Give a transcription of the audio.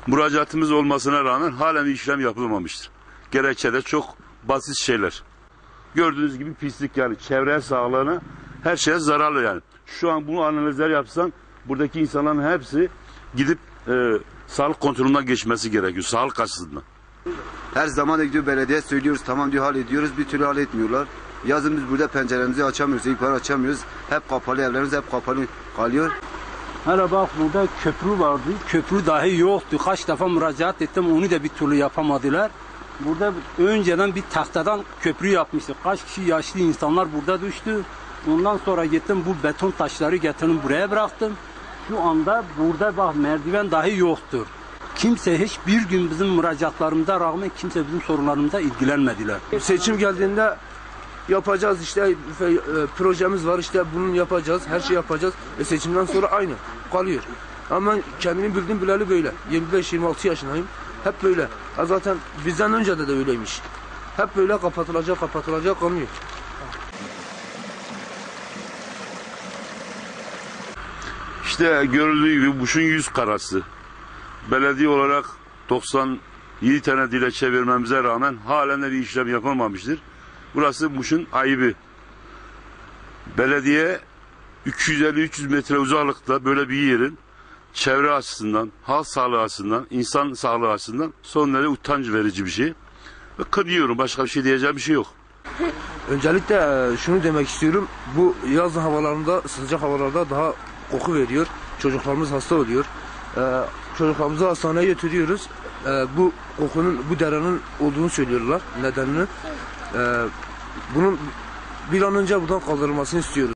Müracaatımız olmasına rağmen halen işlem yapılmamıştır. Gerekçe de çok basit şeyler. Gördüğünüz gibi pislik, yani çevre sağlığına, her şeye zararlı yani. Şu an bunu analizler yapsan buradaki insanların hepsi gidip sağlık kontrolünden geçmesi gerekiyor, sağlık açısından. Her zaman da gidiyor belediye, söylüyoruz tamam diyor, hallediyoruz, bir türlü halletmiyorlar. Yazın biz burada penceremizi açamıyoruz, yukarı açamıyoruz. Hep kapalı, evlerimiz hep kapalı kalıyor. Hele bak, burada köprü vardı. Köprü dahi yoktu. Kaç defa müracaat ettim, onu da bir türlü yapamadılar. Burada önceden bir tahtadan köprü yapmıştık. Kaç kişi yaşlı insanlar burada düştü. Ondan sonra gittim, bu beton taşları getirdim buraya bıraktım. Şu anda burada bak, merdiven dahi yoktur. Kimse hiçbir gün bizim müracaatlarımıza rağmen kimse bizim sorunlarımıza ilgilenmediler. Seçim geldiğinde yapacağız işte, projemiz var işte, bunu yapacağız, her şey yapacağız. Seçimden sonra aynı kalıyor. Ama ben kendimi bildim bileli böyle. 25-26 yaşındayım. Hep böyle. Zaten bizden önce de öyleymiş. Hep böyle kapatılacak kalmıyor. İşte görüldüğü gibi Muş'un yüz karası. Belediye olarak 97 tane dilekçe vermemize rağmen halen de bir işlem yapılmamıştır. Burası Muş'un ayıbı. Belediye 250-300 metre uzaklıkta böyle bir yerin çevre açısından, halk sağlığı açısından, insan sağlığı açısından son derece utanç verici bir şey. Ve kınıyorum, başka bir şey diyeceğim bir şey yok. Öncelikle şunu demek istiyorum. Bu yaz havalarında, sıcak havalarda daha koku veriyor. Çocuklarımız hasta oluyor. Çocuklarımızı hastaneye götürüyoruz. Bu kokunun, bu derenin olduğunu söylüyorlar, nedenini. Bunun bir an önce buradan kaldırılmasını istiyoruz.